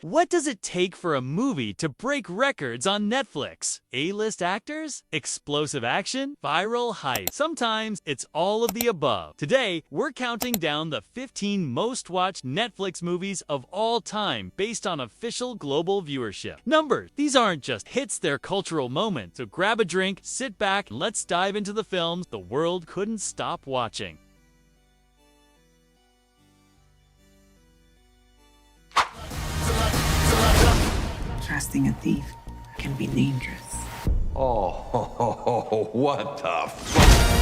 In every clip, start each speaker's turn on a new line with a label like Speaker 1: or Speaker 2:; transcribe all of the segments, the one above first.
Speaker 1: What does it take for a movie to break records on Netflix? A-list actors? Explosive action? Viral hype? Sometimes it's all of the above. Today, we're counting down the 15 most watched Netflix movies of all time based on official global viewership. Numbers. These aren't just hits, they're cultural moments. So grab a drink, sit back, and let's dive into the films the world couldn't stop watching.
Speaker 2: Trusting a thief can be dangerous.
Speaker 3: Oh, what the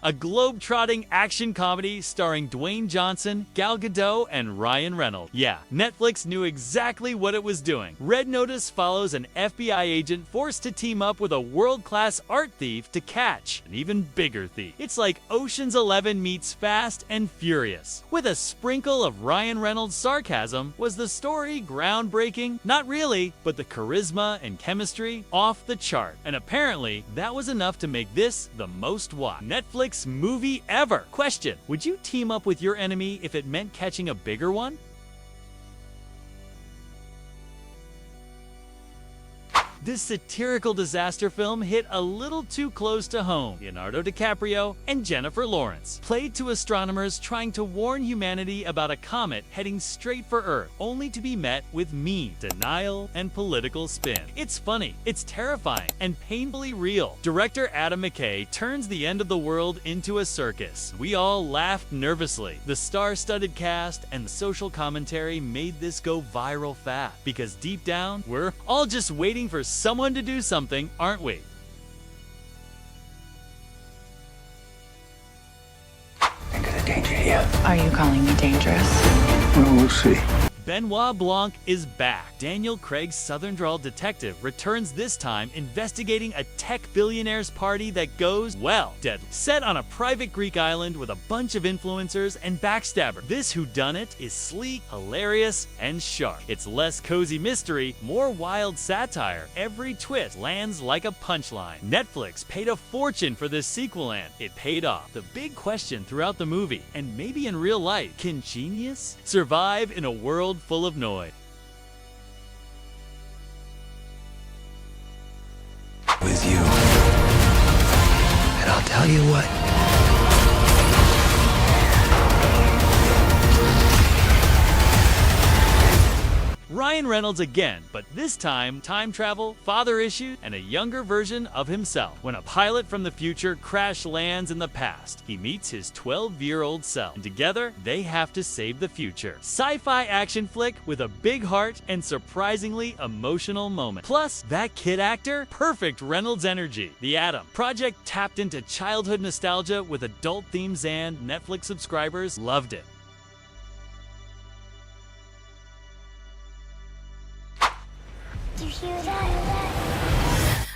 Speaker 1: A globe-trotting action comedy starring Dwayne Johnson, Gal Gadot, and Ryan Reynolds. Yeah, Netflix knew exactly what it was doing. Red Notice follows an FBI agent forced to team up with a world-class art thief to catch an even bigger thief. It's like Ocean's 11 meets Fast and Furious. With a sprinkle of Ryan Reynolds' sarcasm, was the story groundbreaking? Not really, but the charisma and chemistry off the chart. And apparently, that was enough to make this the most watched Netflix movie ever. Question: would you team up with your enemy if it meant catching a bigger one? This satirical disaster film hit a little too close to home. Leonardo DiCaprio and Jennifer Lawrence played two astronomers trying to warn humanity about a comet heading straight for Earth, only to be met with mean denial and political spin. It's funny, it's terrifying, and painfully real. Director Adam McKay turns the end of the world into a circus. We all laughed nervously. The star-studded cast and the social commentary made this go viral fast, because deep down, we're all just waiting for someone to do something, aren't we?
Speaker 3: Think of the danger here.
Speaker 2: Are you calling me dangerous?
Speaker 3: Well, we'll see.
Speaker 1: Benoit Blanc is back. Daniel Craig's Southern drawl detective returns, this time investigating a tech billionaire's party that goes, well, deadly. Set on a private Greek island with a bunch of influencers and backstabbers, this whodunit is sleek, hilarious, and sharp. It's less cozy mystery, more wild satire. Every twist lands like a punchline. Netflix paid a fortune for this sequel and it paid off. The big question throughout the movie, and maybe in real life, can genius survive in a world full of noise?
Speaker 3: With you. And I'll tell you what.
Speaker 1: Ryan Reynolds again, but this time time travel, father issues, and a younger version of himself. When a pilot from the future crash lands in the past, he meets his 12-year-old self, and together they have to save the future. Sci-fi action flick with a big heart and surprisingly emotional moment. Plus, that kid actor, perfect Reynolds energy. The Atom Project tapped into childhood nostalgia with adult themes and Netflix subscribers loved it.
Speaker 4: Do you hear that?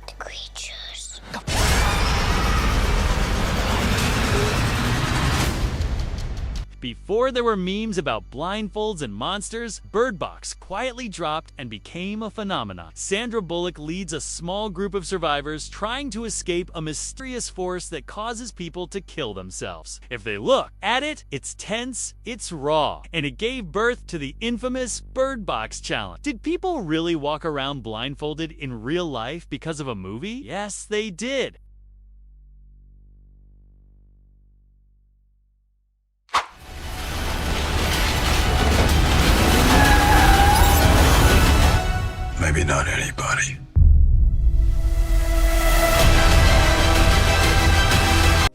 Speaker 4: The creatures.
Speaker 1: Before there were memes about blindfolds and monsters, Bird Box quietly dropped and became a phenomenon. Sandra Bullock leads a small group of survivors trying to escape a mysterious force that causes people to kill themselves. If they look at it, it's tense, it's raw, and it gave birth to the infamous Bird Box Challenge. Did people really walk around blindfolded in real life because of a movie? Yes, they did.
Speaker 3: Maybe not anybody.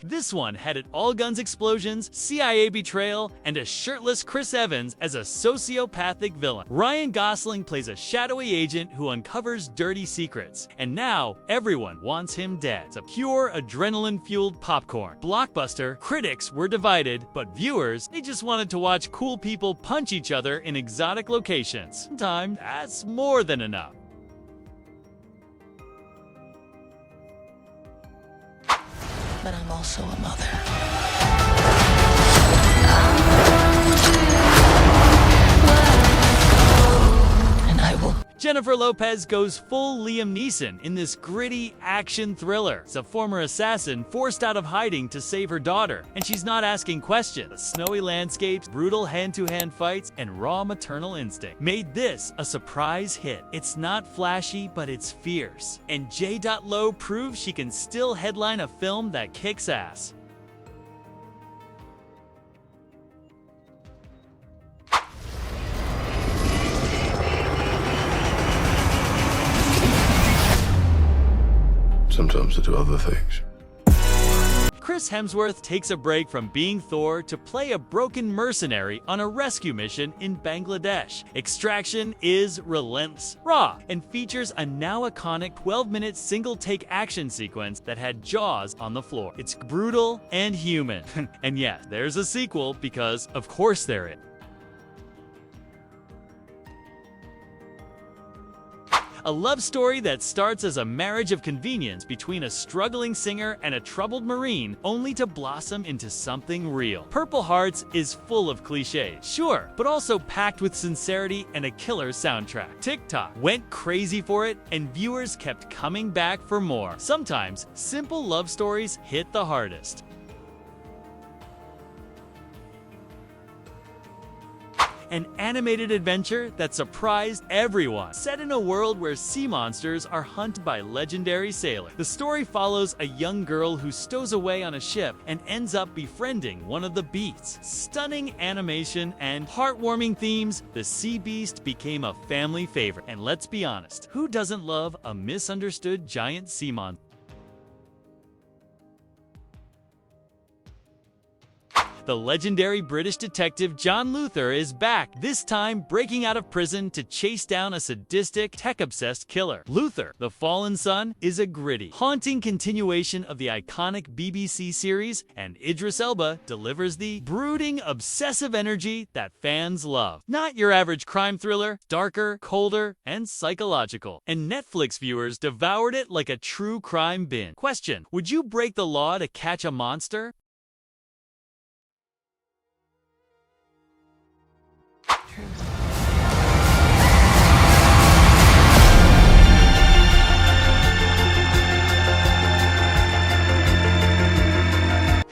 Speaker 1: This one had it all: guns, explosions, CIA betrayal, and a shirtless Chris Evans as a sociopathic villain. Ryan Gosling plays a shadowy agent who uncovers dirty secrets, and now everyone wants him dead. It's a pure adrenaline-fueled popcorn blockbuster. Critics were divided, but viewers, they just wanted to watch cool people punch each other in exotic locations. Sometimes that's more than enough.
Speaker 2: But I'm also a mother. And I will
Speaker 1: Jennifer Lopez goes full Liam Neeson in this gritty action thriller. It's a former assassin forced out of hiding to save her daughter, and she's not asking questions. The snowy landscapes, brutal hand-to-hand fights, and raw maternal instinct made this a surprise hit. It's not flashy, but it's fierce. And J. Lo proves she can still headline a film that kicks ass.
Speaker 3: Sometimes I do other things.
Speaker 1: Chris Hemsworth takes a break from being Thor to play a broken mercenary on a rescue mission in Bangladesh. Extraction is relentless, raw, and features a now iconic 12-minute single-take action sequence that had jaws on the floor. It's brutal and human. And yes, there's a sequel because, of course, there is. A love story that starts as a marriage of convenience between a struggling singer and a troubled Marine, only to blossom into something real. Purple Hearts is full of cliches, sure, but also packed with sincerity and a killer soundtrack. TikTok went crazy for it, and viewers kept coming back for more. Sometimes, simple love stories hit the hardest. An animated adventure that surprised everyone. Set in a world where sea monsters are hunted by legendary sailors. The story follows a young girl who stows away on a ship and ends up befriending one of the beasts. Stunning animation and heartwarming themes, the sea beast became a family favorite. And let's be honest, who doesn't love a misunderstood giant sea monster? The legendary British detective John Luther is back, this time breaking out of prison to chase down a sadistic, tech-obsessed killer. Luther, the Fallen Son, is a gritty, haunting continuation of the iconic BBC series, and Idris Elba delivers the brooding, obsessive energy that fans love. Not your average crime thriller, darker, colder, and psychological. And Netflix viewers devoured it like a true crime binge. Question: would you break the law to catch a monster?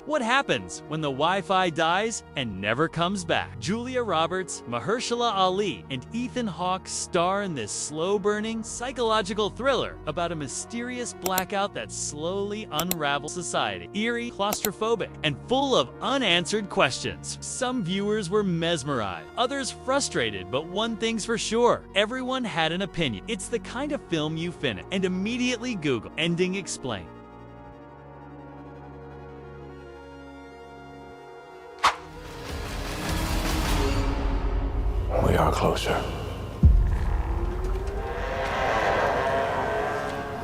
Speaker 1: What happens when the Wi-Fi dies and never comes back? Julia Roberts, Mahershala Ali, and Ethan Hawke star in this slow-burning, psychological thriller about a mysterious blackout that slowly unravels society. Eerie, claustrophobic, and full of unanswered questions. Some viewers were mesmerized, others frustrated, but one thing's for sure, everyone had an opinion. It's the kind of film you finish and immediately Google ending explained.
Speaker 3: We are closer.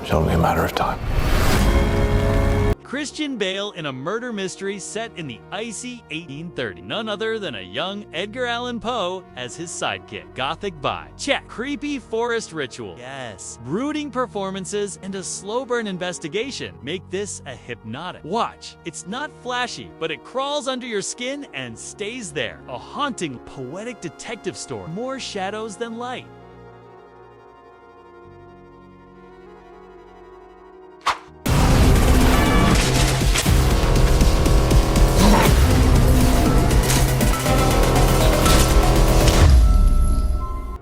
Speaker 3: It's only a matter of time.
Speaker 1: Christian Bale in a murder mystery set in the icy 1830. None other than a young Edgar Allan Poe as his sidekick. Gothic vibe. Check. Creepy forest ritual. Yes. Brooding performances and a slow burn investigation make this a hypnotic watch. It's not flashy, but it crawls under your skin and stays there. A haunting, poetic detective story. More shadows than light.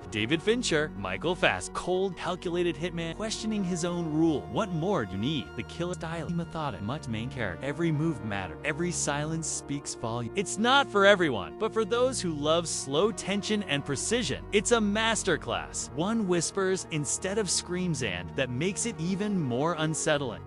Speaker 1: David Fincher, Michael Fassbender, cold, calculated hitman, questioning his own rule. What more do you need? The killer style, methodic, much main character. Every move matters. Every silence speaks volume. It's not for everyone, but for those who love slow tension and precision, it's a masterclass. One whispers instead of screams, and that makes it even more unsettling.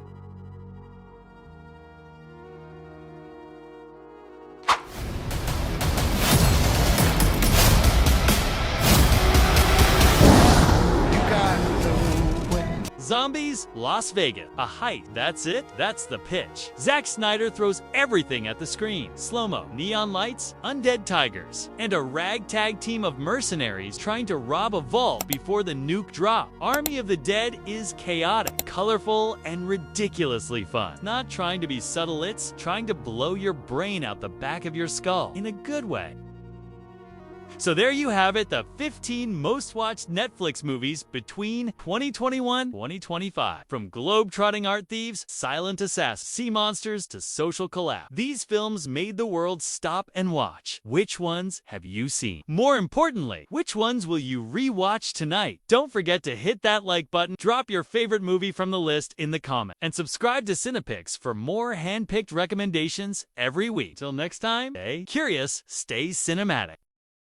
Speaker 1: Zombies, Las Vegas. A heist. That's it? That's the pitch. Zack Snyder throws everything at the screen. Slow-mo, neon lights, undead tigers, and a ragtag team of mercenaries trying to rob a vault before the nuke drop. Army of the Dead is chaotic, colorful, and ridiculously fun. Not trying to be subtle, it's trying to blow your brain out the back of your skull in a good way. So there you have it, the 15 most watched Netflix movies between 2021 and 2025. From globe-trotting art thieves, silent assassins, sea monsters, to social collapse. These films made the world stop and watch. Which ones have you seen? More importantly, which ones will you re-watch tonight? Don't forget to hit that like button, drop your favorite movie from the list in the comments, and subscribe to CinePicks for more hand-picked recommendations every week. Till next time, stay curious, stay cinematic.